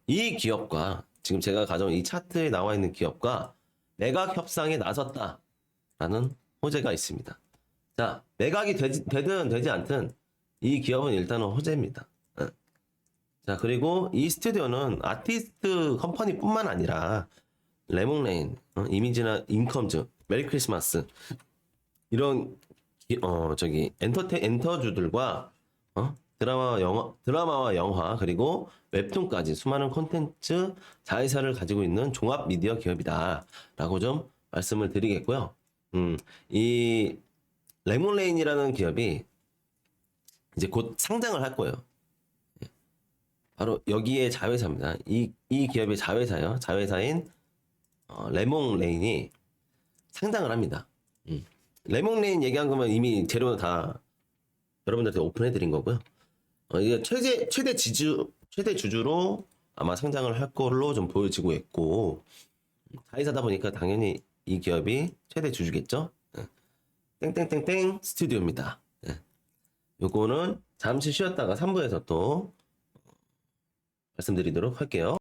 이 기업과 지금 제가 가져온 이 차트에 나와 있는 기업과 매각 협상에 나섰다라는 호재가 있습니다. 자, 매각이 되든 되지 않든 이 기업은 일단은 호재입니다. 자, 그리고 이 스튜디오는 아티스트 컴퍼니뿐만 아니라 레몬레인, 이미지나 인컴즈, 메리 크리스마스 이런 엔터주들과 드라마와 영화 그리고 웹툰까지 수많은 콘텐츠 자회사를 가지고 있는 종합 미디어 기업이다라고 좀 말씀을 드리겠고요. 이 레몬레인이라는 기업이 이제 곧 상장을 할 거예요. 바로 여기에 자회사입니다. 이 기업의 자회사요. 자회사인 레몬레인이 상장을 합니다. 레몬레인 얘기한 거면 이미 재료는 다 여러분들한테 오픈해드린 거고요. 이게 최대 주주로 아마 상장을 할 걸로 좀 보여지고 있고, 자회사다 보니까 당연히 이 기업이 최대 주주겠죠. 땡땡땡땡 스튜디오입니다. 요거는 잠시 쉬었다가 3부에서 또 말씀드리도록 할게요.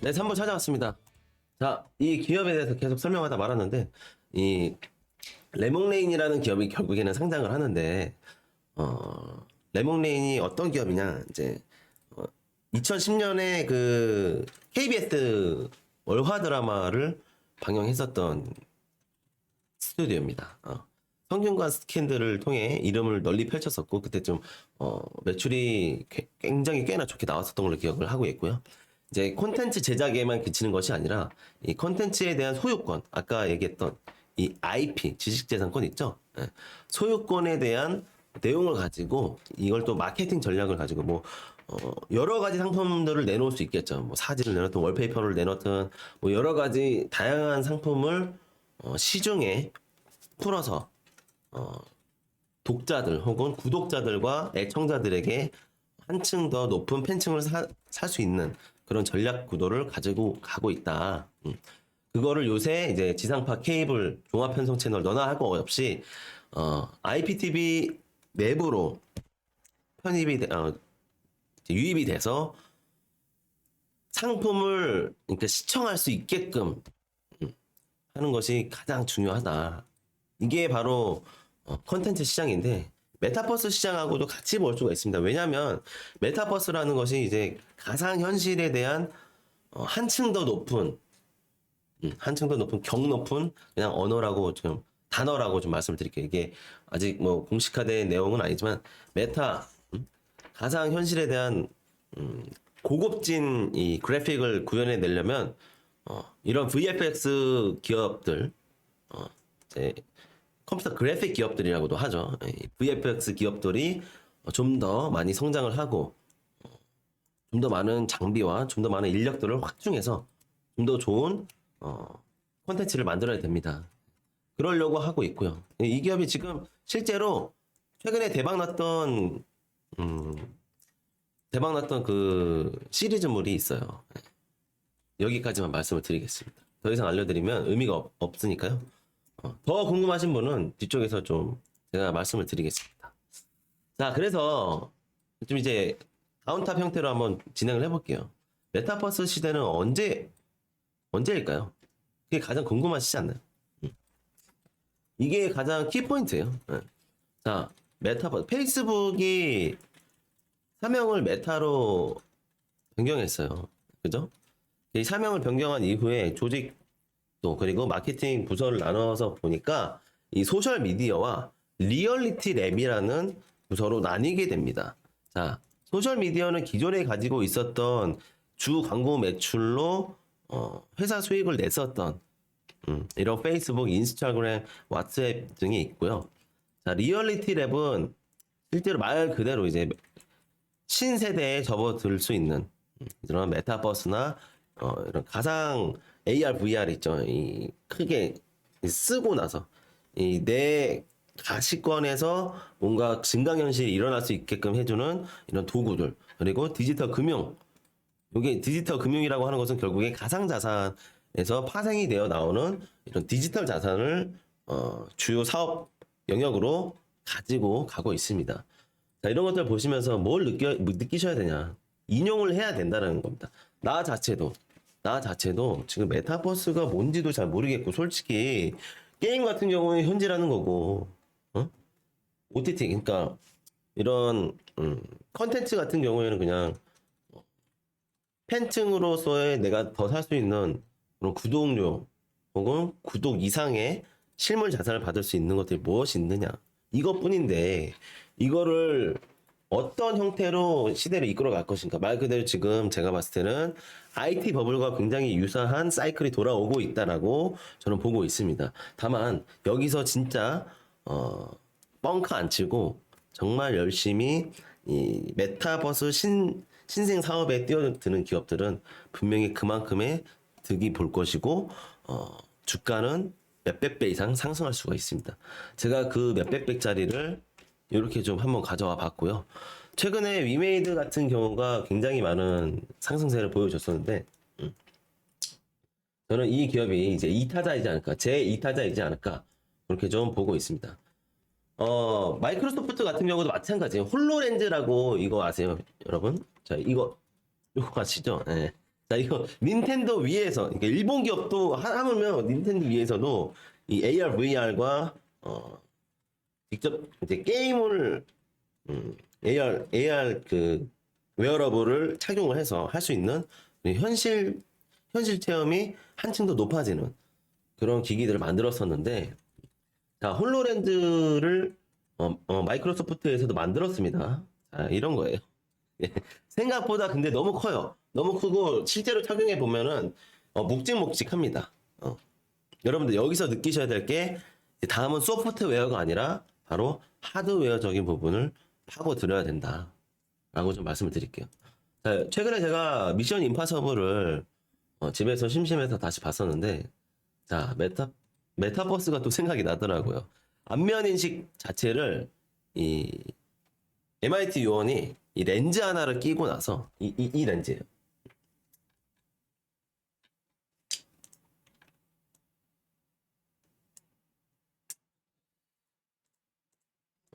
네, 3부 찾아왔습니다. 자, 이 기업에 대해서 계속 설명하다 말았는데, 이 레몬레인이라는 기업이 결국에는 상장을 하는데, 레몬레인이 어떤 기업이냐, 이제 2010년에 그 KBS 월화 드라마를 방영했었던 스튜디오입니다. 성균관 스캔들을 통해 이름을 널리 펼쳤었고, 그때 좀 매출이 굉장히 꽤나 좋게 나왔었던 걸로 기억을 하고 있고요. 이제 콘텐츠 제작에만 그치는 것이 아니라 이 콘텐츠에 대한 소유권, 아까 얘기했던 이 IP, 지식재산권 있죠? 소유권에 대한 내용을 가지고 이걸 또 마케팅 전략을 가지고 뭐 여러 가지 상품들을 내놓을 수 있겠죠. 뭐 사진을 내놓든 월페이퍼를 내놓든 뭐 여러 가지 다양한 상품을 시중에 풀어서 독자들 혹은 구독자들과 애청자들에게 한층 더 높은 팬층을 살 수 있는 그런 전략 구도를 가지고 가고 있다. 그거를 요새 이제 지상파 케이블 종합 편성 채널 너나 할 거 없이 IPTV 내부로 유입이 돼서 상품을 그러니까 시청할 수 있게끔 하는 것이 가장 중요하다. 이게 바로 콘텐츠 시장인데 메타버스 시장하고도 같이 볼 수가 있습니다. 왜냐하면 메타버스라는 것이 이제 가상 현실에 대한 한층 더 높은 격 높은 그냥 언어라고 좀 단어라고 좀 말씀을 드릴게요. 이게 아직 뭐 공식화된 내용은 아니지만 메타 가상 현실에 대한 고급진 이 그래픽을 구현해 내려면 이런 VFX 기업들 이제 컴퓨터 그래픽 기업들이라고도 하죠. 이 VFX 기업들이 좀 더 많이 성장을 하고 좀 더 많은 장비와 좀 더 많은 인력들을 확충해서 좀 더 좋은 콘텐츠를 만들어야 됩니다. 그러려고 하고 있고요. 이 기업이 지금 실제로 최근에 대박났던 그 시리즈물이 있어요. 여기까지만 말씀을 드리겠습니다. 더 이상 알려드리면 의미가 없으니까요. 더 궁금하신 분은 뒤쪽에서 좀 제가 말씀을 드리겠습니다. 자, 그래서 좀 이제 다운탑 형태로 한번 진행을 해볼게요. 메타버스 시대는 언제일까요? 그게 가장 궁금하시지 않나요? 이게 가장 키포인트예요. 자, 메타버스. 페이스북이 사명을 메타로 변경했어요. 그죠? 이 사명을 변경한 이후에 조직도 그리고 마케팅 부서를 나눠서 보니까 이 소셜 미디어와 리얼리티 랩이라는 부서로 나뉘게 됩니다. 자, 소셜 미디어는 기존에 가지고 있었던 주 광고 매출로 회사 수익을 냈었던 이런 페이스북, 인스타그램, 왓츠앱 등이 있고요. 자, 리얼리티 랩은 실제로 말 그대로 이제 신세대에 접어들 수 있는 이런 메타버스나 이런 가상 AR, VR 있죠. 이 크게 쓰고 나서 이 내 가시권에서 뭔가 증강현실이 일어날 수 있게끔 해주는 이런 도구들 그리고 디지털 금융. 이게 디지털 금융이라고 하는 것은 결국에 가상 자산에서 파생이 되어 나오는 이런 디지털 자산을 주요 사업 영역으로 가지고 가고 있습니다. 자, 이런 것들 보시면서 뭘 느끼셔야 되냐. 인용을 해야 된다는 겁니다. 나 자체도 지금 메타버스가 뭔지도 잘 모르겠고, 솔직히, 게임 같은 경우에 현질하는 거고, OTT, 그러니까, 이런, 컨텐츠 같은 경우에는 그냥, 팬층으로서의 내가 더 살 수 있는 그런 구독료, 혹은 구독 이상의 실물 자산을 받을 수 있는 것들이 무엇이 있느냐. 이것뿐인데, 이거를 어떤 형태로 시대를 이끌어 갈 것인가. 말 그대로 지금 제가 봤을 때는 IT 버블과 굉장히 유사한 사이클이 돌아오고 있다라고 저는 보고 있습니다. 다만 여기서 진짜 뻥카 안 치고 정말 열심히 이 메타버스 신생 사업에 뛰어드는 기업들은 분명히 그만큼의 득이 볼 것이고 주가는 몇백 배 이상 상승할 수가 있습니다. 제가 그 몇백 배짜리를 이렇게 좀 한번 가져와 봤고요. 최근에 위메이드 같은 경우가 굉장히 많은 상승세를 보여줬었는데, 저는 이 기업이 이제 2타자이지 않을까, 제 2타자이지 않을까, 그렇게 좀 보고 있습니다. 마이크로소프트 같은 경우도 마찬가지예요. 홀로렌즈라고 이거 아세요, 여러분? 자, 이거 아시죠? 네. 자, 이거 닌텐도 위에서, 그러니까 일본 기업도 하물며 닌텐도 위에서도 이 AR, VR과, 직접 이제 게임을 AR 그 웨어러블을 착용을 해서 할 수 있는 현실 체험이 한층 더 높아지는 그런 기기들을 만들었었는데, 자, 홀로렌즈를 마이크로소프트에서도 만들었습니다. 자, 이런 거예요. 예. 생각보다 근데 너무 커요. 너무 크고 실제로 착용해 보면은 묵직묵직합니다. 여러분들 여기서 느끼셔야 될 게 다음은 소프트웨어가 아니라 바로 하드웨어적인 부분을 파고들어야 된다라고 좀 말씀을 드릴게요. 자, 최근에 제가 미션 임파서블을 집에서 심심해서 다시 봤었는데, 자, 메타버스가 또 생각이 나더라고요. 안면 인식 자체를 이 MIT 요원이 이 렌즈 하나를 끼고 나서 이 렌즈예요.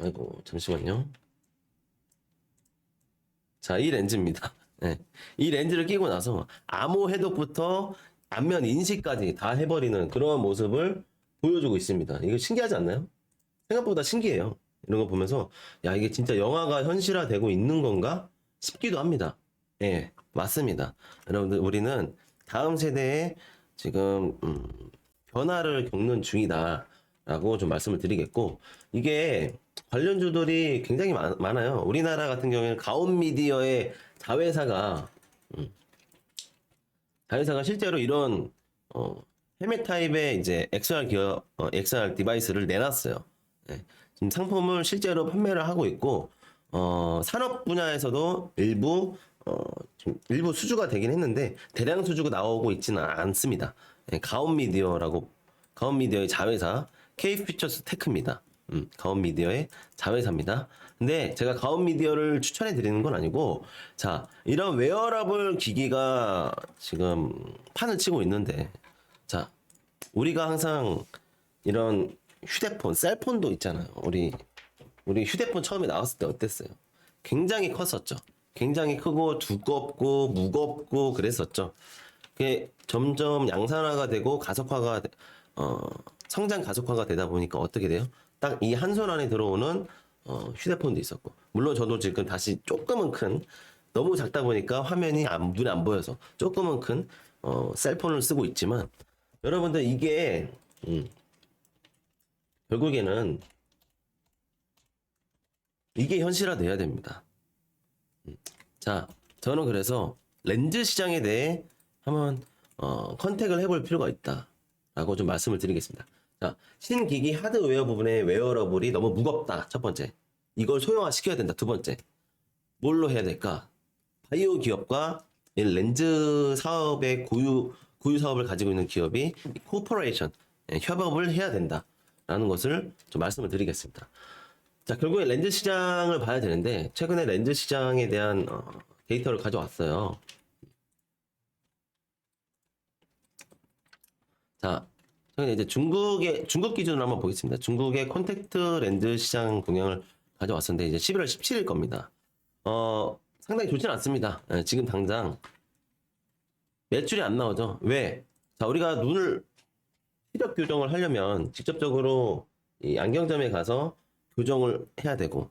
아이고, 잠시만요. 자, 이 렌즈입니다. 네. 이 렌즈를 끼고 나서 암호 해독부터 안면 인식까지 다 해버리는 그런 모습을 보여주고 있습니다. 이거 신기하지 않나요? 생각보다 신기해요. 이런 거 보면서 야, 이게 진짜 영화가 현실화되고 있는 건가 싶기도 합니다. 예, 맞습니다. 여러분들, 우리는 다음 세대에 지금 변화를 겪는 중이다. 라고 좀 말씀을 드리겠고, 이게 관련주들이 굉장히 많아요. 우리나라 같은 경우에는 가온미디어의 자회사가 실제로 이런 헬멧 타입의 이제 XR 기업, XR 디바이스를 내놨어요. 예. 지금 상품을 실제로 판매를 하고 있고, 산업 분야에서도 좀 일부 수주가 되긴 했는데 대량 수주가 나오고 있지는 않습니다. 예, 가온미디어의 자회사 K피처스 테크입니다. 가온미디어의 자회사입니다. 근데 제가 가온미디어를 추천해 드리는 건 아니고, 자, 이런 웨어러블 기기가 지금 판을 치고 있는데, 자, 우리가 항상 이런 휴대폰, 셀폰도 있잖아요. 우리 휴대폰 처음에 나왔을 때 어땠어요? 굉장히 컸었죠. 굉장히 크고 두껍고 무겁고 그랬었죠. 그게 점점 양산화가 되고 성장 가속화가 되다 보니까 어떻게 돼요? 딱 이 한 손 안에 들어오는 휴대폰도 있었고, 물론 저도 지금 다시 조금은 큰, 너무 작다 보니까 화면이 눈에 안 보여서 조금은 큰 셀폰을 쓰고 있지만, 여러분들 이게 결국에는 이게 현실화돼야 됩니다. 자, 저는 그래서 렌즈 시장에 대해 한번 컨택을 해볼 필요가 있다라고 좀 말씀을 드리겠습니다. 자, 신기기 하드웨어 부분의 웨어러블이 너무 무겁다. 첫 번째. 이걸 소형화시켜야 된다. 두 번째. 뭘로 해야 될까? 바이오 기업과 이 렌즈 사업의 고유 사업을 가지고 있는 기업이 코퍼레이션, 협업을 해야 된다라는 것을 좀 말씀을 드리겠습니다. 자, 결국에 렌즈 시장을 봐야 되는데, 최근에 렌즈 시장에 대한 데이터를 가져왔어요. 자, 저는 이제 중국 기준으로 한번 보겠습니다. 중국의 콘택트 렌즈 시장 동향을 가져왔었는데, 이제 11월 17일 겁니다. 상당히 좋지는 않습니다. 지금 당장 매출이 안 나오죠. 왜? 자, 우리가 시력 교정을 하려면 직접적으로 이 안경점에 가서 교정을 해야 되고,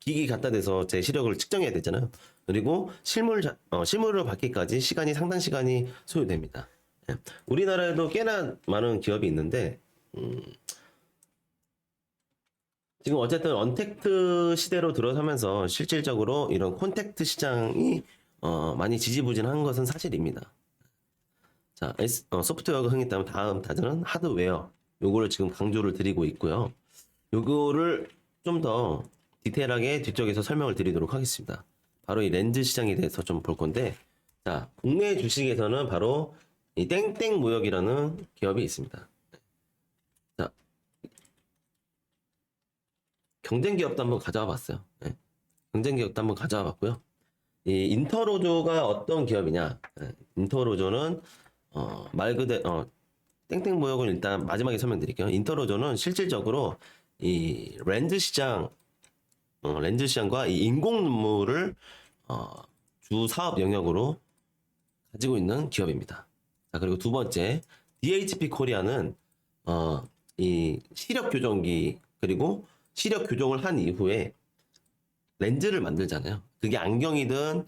기기 갖다 대서 제 시력을 측정해야 되잖아요. 그리고 실물을 받기까지 상당 시간이 소요됩니다. 예. 우리나라에도 꽤나 많은 기업이 있는데, 지금 어쨌든 언택트 시대로 들어서면서 실질적으로 이런 콘택트 시장이 많이 지지부진한 것은 사실입니다. 자, 소프트웨어가 흥했다면 다음 타자는 하드웨어. 요거를 지금 강조를 드리고 있고요. 요거를 좀 더 디테일하게 뒤쪽에서 설명을 드리도록 하겠습니다. 바로 이 렌즈 시장에 대해서 좀 볼 건데, 자, 국내 주식에서는 바로 이 땡땡 무역이라는 기업이 있습니다. 자, 경쟁 기업도 한번 가져와 봤어요. 네. 경쟁 기업도 한번 가져와 봤고요. 이 인터로조가 어떤 기업이냐? 네. 인터로조는 말 그대로 땡땡 무역은 일단 마지막에 설명드릴게요. 인터로조는 실질적으로 이 렌즈 시장과 이 인공 눈물을 주 사업 영역으로 가지고 있는 기업입니다. 자, 그리고 두 번째, DHP 코리아는 이 시력 교정기, 그리고 시력 교정을 한 이후에 렌즈를 만들잖아요. 그게 안경이든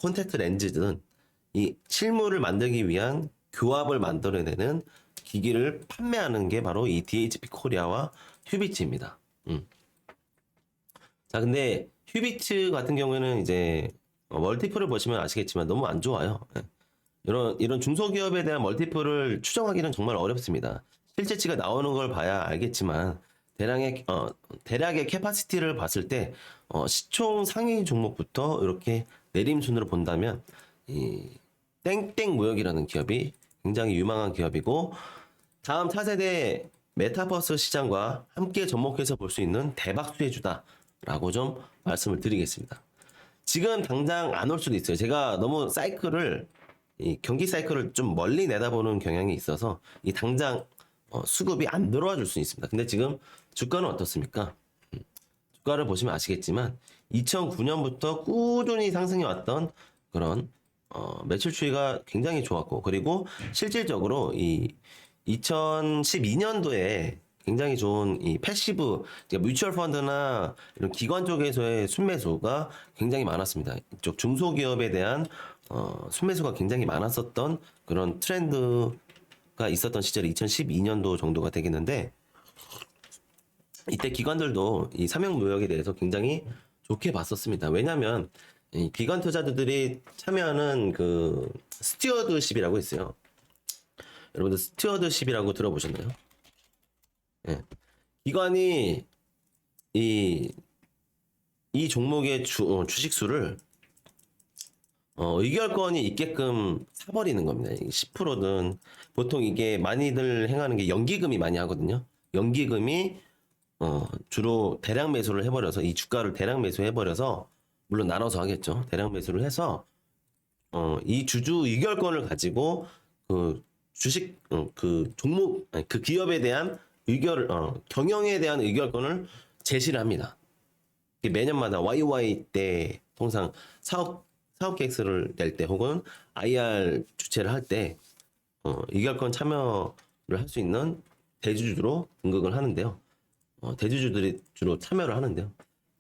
콘택트 렌즈든 이 실물을 만들기 위한 교합을 만들어내는 기기를 판매하는 게 바로 이 DHP 코리아와 휴비츠입니다. 자, 근데 휴비츠 같은 경우에는 이제 멀티플을 보시면 아시겠지만 너무 안 좋아요. 예. 이런 중소기업에 대한 멀티플을 추정하기는 정말 어렵습니다. 실제치가 나오는 걸 봐야 알겠지만 대략의 캐파시티를 봤을 때 시총 상위 종목부터 이렇게 내림순으로 본다면 이 땡땡 무역이라는 기업이 굉장히 유망한 기업이고, 다음 차세대 메타버스 시장과 함께 접목해서 볼 수 있는 대박 수혜주다라고 좀 말씀을 드리겠습니다. 지금 당장 안 올 수도 있어요. 제가 너무 이 경기 사이클을 좀 멀리 내다보는 경향이 있어서 이 당장 수급이 안 들어와 줄 수 있습니다. 근데 지금 주가는 어떻습니까? 주가를 보시면 아시겠지만 2009년부터 꾸준히 상승해 왔던 그런 매출 추이가 굉장히 좋았고, 그리고 실질적으로 이 2012년도에 굉장히 좋은 이 패시브, 그러니까 뮤추얼 펀드나 이런 기관 쪽에서의 순매수가 굉장히 많았습니다. 이쪽 중소기업에 대한 순매수가 굉장히 많았었던 그런 트렌드가 있었던 시절이 2012년도 정도가 되겠는데, 이때 기관들도 이 삼형무역에 대해서 굉장히 좋게 봤었습니다. 왜냐하면 이 기관 투자자들이 참여하는 그 스튜어드십이라고 있어요. 여러분들 스튜어드십이라고 들어보셨나요? 예. 기관이 이 종목의 주식수를 의결권이 있게끔 사버리는 겁니다. 10%든 보통 이게 많이들 행하는 게 연기금이 많이 하거든요. 연기금이 주로 대량 매수를 해버려서 이 주가를 대량 매수해버려서 물론 나눠서 하겠죠. 대량 매수를 해서 이 주주 의결권을 가지고 그 주식 그 종목 아니, 그 기업에 대한 경영에 대한 의결권을 제시를 합니다. 매년마다 YY 때 통상 사업 계획서를 낼 때 혹은 IR 주최를 할 때 의결권 참여를 할 수 있는 대주주로 등극을 하는데요. 대주주들이 주로 참여를 하는데요.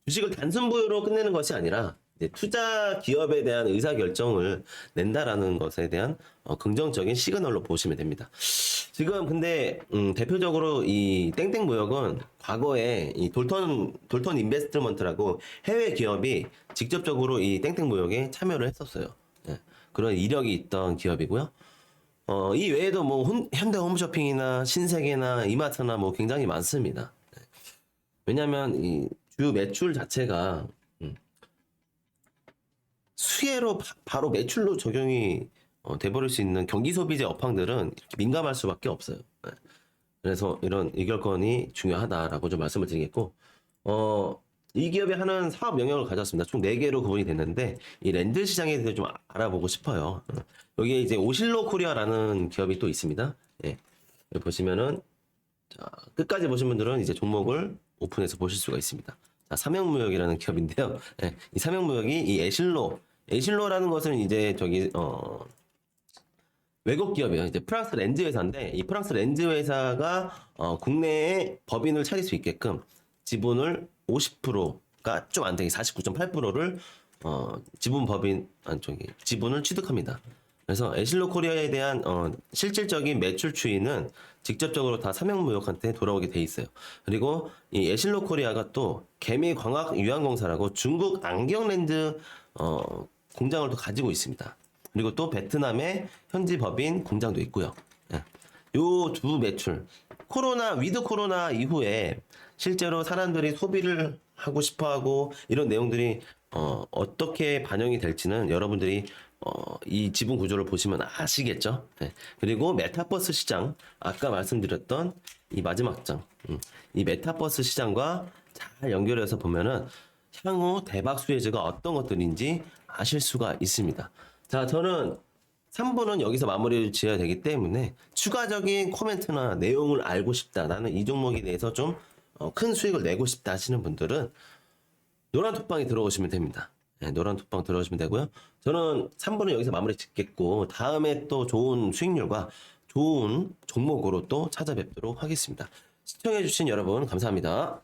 주식을 단순 보유로 끝내는 것이 아니라 이제 투자 기업에 대한 의사 결정을 낸다라는 것에 대한 긍정적인 시그널로 보시면 됩니다. 지금 근데 대표적으로 이 땡땡 무역은 과거에 이 돌턴 인베스트먼트라고 해외 기업이 직접적으로 이 땡땡 무역에 참여를 했었어요. 예, 그런 이력이 있던 기업이고요. 이 외에도 뭐 현대 홈쇼핑이나 신세계나 이마트나 뭐 굉장히 많습니다. 왜냐하면 이 주 매출 자체가 수혜로 바로 매출로 적용이 돼버릴 수 있는 경기 소비재 업황들은 이렇게 민감할 수밖에 없어요. 네. 그래서 이런 의결권이 중요하다라고 좀 말씀을 드리겠고, 이 기업이 하는 사업 영역을 가졌습니다. 총 4개로 구분이 됐는데, 이 렌즈 시장에 대해서 좀 알아보고 싶어요. 여기에 이제 오실로 코리아라는 기업이 또 있습니다. 예. 여기 보시면은, 자, 끝까지 보신 분들은 이제 종목을 오픈해서 보실 수가 있습니다. 자, 삼형무역이라는 기업인데요. 예. 이 삼형무역이 이 에실로라는 것은 이제 외국 기업이에요. 이제 프랑스 렌즈 회사인데 이 프랑스 렌즈 회사가 국내에 법인을 차릴 수 있게끔 지분을 50%가 좀 안 되게 49.8%를 지분을 취득합니다. 그래서 에실로 코리아에 대한 실질적인 매출 추이는 직접적으로 다 삼형무역한테 돌아오게 돼 있어요. 그리고 이 에실로 코리아가 또 개미광학 유한공사라고 중국 안경 렌즈 공장을 또 가지고 있습니다. 그리고 또 베트남의 현지 법인 공장도 있고요. 요 두 매출 위드 코로나 이후에 실제로 사람들이 소비를 하고 싶어하고 이런 내용들이 어떻게 반영이 될지는 여러분들이 이 지분 구조를 보시면 아시겠죠. 네. 그리고 메타버스 시장 아까 말씀드렸던 이 마지막 장 이 메타버스 시장과 잘 연결해서 보면은 향후 대박 수혜주가 어떤 것들인지 아실 수가 있습니다. 자, 저는 3부는 여기서 마무리를 지어야 되기 때문에 추가적인 코멘트나 내용을 알고 싶다. 나는 이 종목에 대해서 좀 큰 수익을 내고 싶다 하시는 분들은 노란 톡방에 들어오시면 됩니다. 네, 노란 톡방 들어오시면 되고요. 저는 3부는 여기서 마무리 짓겠고 다음에 또 좋은 수익률과 좋은 종목으로 또 찾아뵙도록 하겠습니다. 시청해주신 여러분 감사합니다.